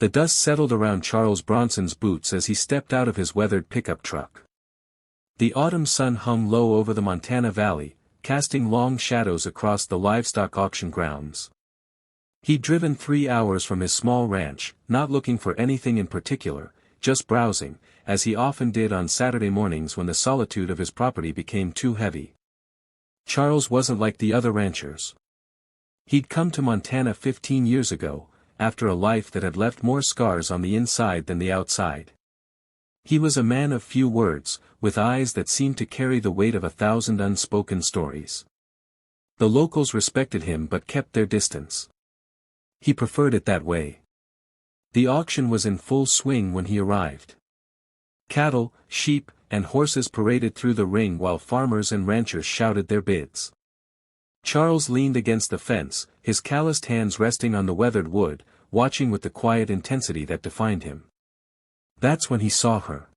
The dust settled around Charles Bronson's boots as he stepped out of his weathered pickup truck. The autumn sun hung low over the Montana Valley, casting long shadows across the livestock auction grounds. He'd driven 3 hours from his small ranch, not looking for anything in particular, just browsing, as he often did on Saturday mornings when the solitude of his property became too heavy. Charles wasn't like the other ranchers. He'd come to Montana 15 years ago, after a life that had left more scars on the inside than the outside. He was a man of few words, with eyes that seemed to carry the weight of 1,000 unspoken stories. The locals respected him but kept their distance. He preferred it that way. The auction was in full swing when he arrived. Cattle, sheep, and horses paraded through the ring while farmers and ranchers shouted their bids. Charles leaned against the fence, his calloused hands resting on the weathered wood, watching with the quiet intensity that defined him. That's when he saw her.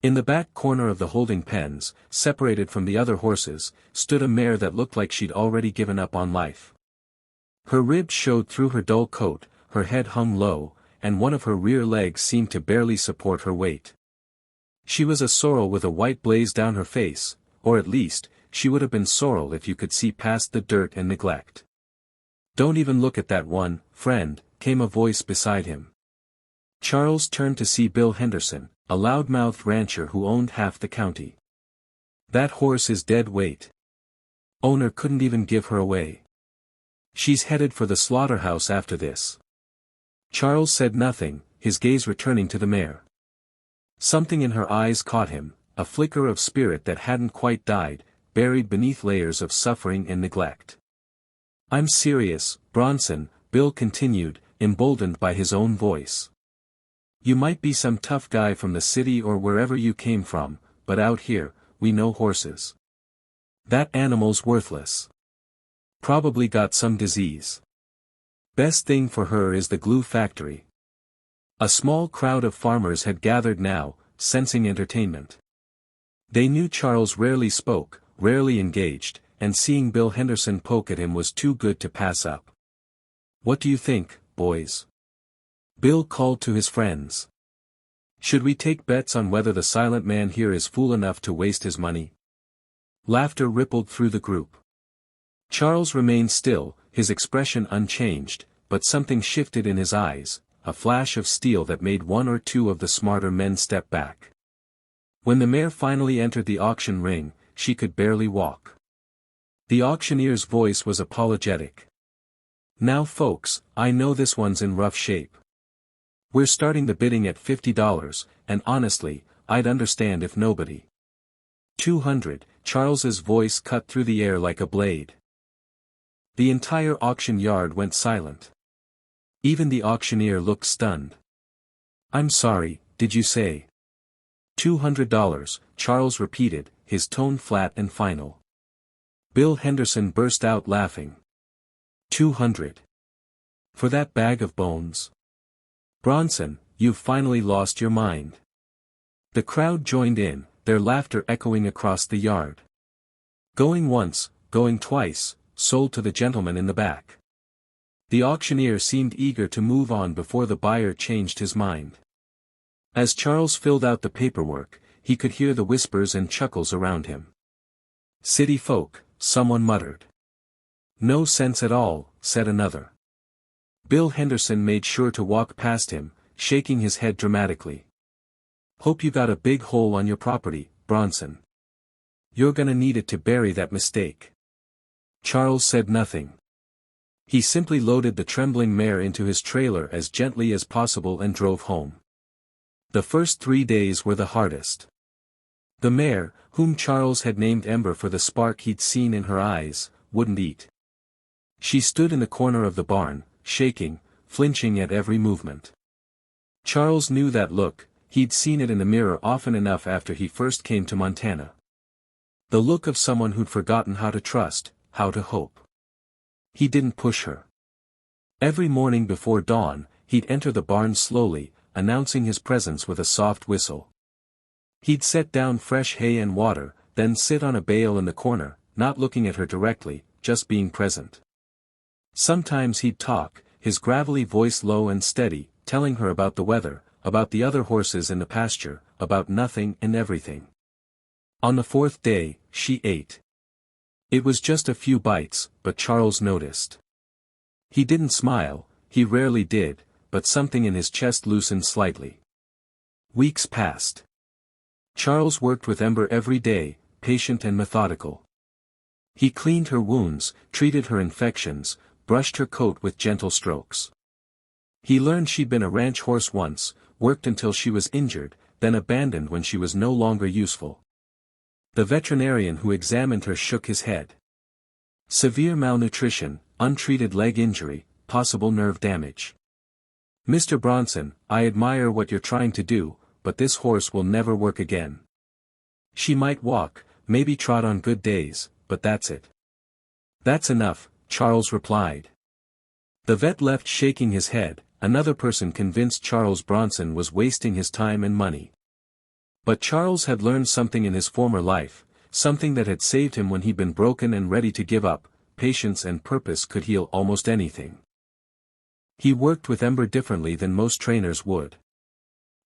In the back corner of the holding pens, separated from the other horses, stood a mare that looked like she'd already given up on life. Her ribs showed through her dull coat, her head hung low, and one of her rear legs seemed to barely support her weight. She was a sorrel with a white blaze down her face, or at least, she would have been sorrel if you could see past the dirt and neglect. "Don't even look at that one, friend," came a voice beside him. Charles turned to see Bill Henderson, a loud-mouthed rancher who owned half the county. "That horse is dead weight. Owner couldn't even give her away. She's headed for the slaughterhouse after this." Charles said nothing, his gaze returning to the mare. Something in her eyes caught him, a flicker of spirit that hadn't quite died, buried beneath layers of suffering and neglect. "I'm serious, Bronson," Bill continued, emboldened by his own voice. "You might be some tough guy from the city or wherever you came from, but out here, we know horses. That animal's worthless. Probably got some disease. Best thing for her is the glue factory." A small crowd of farmers had gathered now, sensing entertainment. They knew Charles rarely spoke, rarely engaged, and seeing Bill Henderson poke at him was too good to pass up. "What do you think, boys?" Bill called to his friends. "Should we take bets on whether the silent man here is fool enough to waste his money?" Laughter rippled through the group. Charles remained still, his expression unchanged, but something shifted in his eyes, a flash of steel that made one or two of the smarter men step back. When the mare finally entered the auction ring, she could barely walk. The auctioneer's voice was apologetic. "Now folks, I know this one's in rough shape. We're starting the bidding at $50, and honestly, I'd understand if nobody." 200, Charles's voice cut through the air like a blade. The entire auction yard went silent. Even the auctioneer looked stunned. "I'm sorry, did you say?" $200, Charles repeated, his tone flat and final. Bill Henderson burst out laughing. 200. For that bag of bones? Bronson, you've finally lost your mind." The crowd joined in, their laughter echoing across the yard. "Going once, going twice, sold to the gentleman in the back." The auctioneer seemed eager to move on before the buyer changed his mind. As Charles filled out the paperwork, he could hear the whispers and chuckles around him. "City folk," someone muttered. "No sense at all," said another. Bill Henderson made sure to walk past him, shaking his head dramatically. "Hope you got a big hole on your property, Bronson. You're gonna need it to bury that mistake." Charles said nothing. He simply loaded the trembling mare into his trailer as gently as possible and drove home. The first 3 days were the hardest. The mare, whom Charles had named Ember for the spark he'd seen in her eyes, wouldn't eat. She stood in the corner of the barn, shaking, flinching at every movement. Charles knew that look, he'd seen it in the mirror often enough after he first came to Montana. The look of someone who'd forgotten how to trust, how to hope. He didn't push her. Every morning before dawn, he'd enter the barn slowly, announcing his presence with a soft whistle. He'd set down fresh hay and water, then sit on a bale in the corner, not looking at her directly, just being present. Sometimes he'd talk, his gravelly voice low and steady, telling her about the weather, about the other horses in the pasture, about nothing and everything. On the fourth day, she ate. It was just a few bites, but Charles noticed. He didn't smile, he rarely did, but something in his chest loosened slightly. Weeks passed. Charles worked with Ember every day, patient and methodical. He cleaned her wounds, treated her infections, brushed her coat with gentle strokes. He learned she'd been a ranch horse once, worked until she was injured, then abandoned when she was no longer useful. The veterinarian who examined her shook his head. Severe malnutrition, untreated leg injury, possible nerve damage. Mr. Bronson, I admire what you're trying to do, but this horse will never work again. She might walk, maybe trot on good days, but that's it. That's enough, Charles replied. The vet left shaking his head, another person convinced Charles Bronson was wasting his time and money. But Charles had learned something in his former life, something that had saved him when he'd been broken and ready to give up. Patience and purpose could heal almost anything. He worked with Ember differently than most trainers would.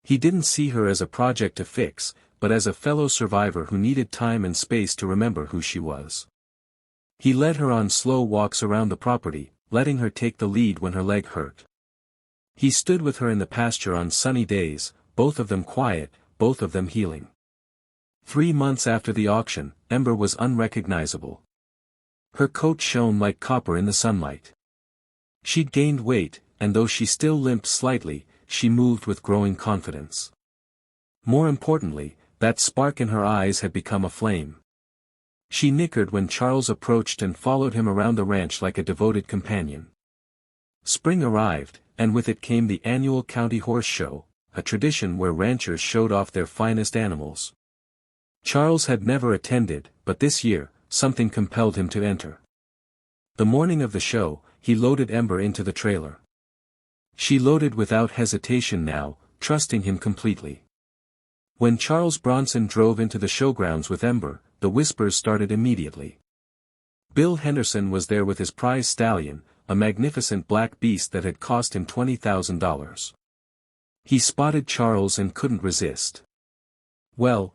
He didn't see her as a project to fix, but as a fellow survivor who needed time and space to remember who she was. He led her on slow walks around the property, letting her take the lead when her leg hurt. He stood with her in the pasture on sunny days, both of them quiet, both of them healing. 3 months after the auction, Ember was unrecognizable. Her coat shone like copper in the sunlight. She'd gained weight, and though she still limped slightly, she moved with growing confidence. More importantly, that spark in her eyes had become a flame. She nickered when Charles approached and followed him around the ranch like a devoted companion. Spring arrived, and with it came the annual county horse show, a tradition where ranchers showed off their finest animals. Charles had never attended, but this year, something compelled him to enter. The morning of the show, he loaded Ember into the trailer. She loaded without hesitation now, trusting him completely. When Charles Bronson drove into the showgrounds with Ember, the whispers started immediately. Bill Henderson was there with his prize stallion, a magnificent black beast that had cost him $20,000. He spotted Charles and couldn't resist. Well,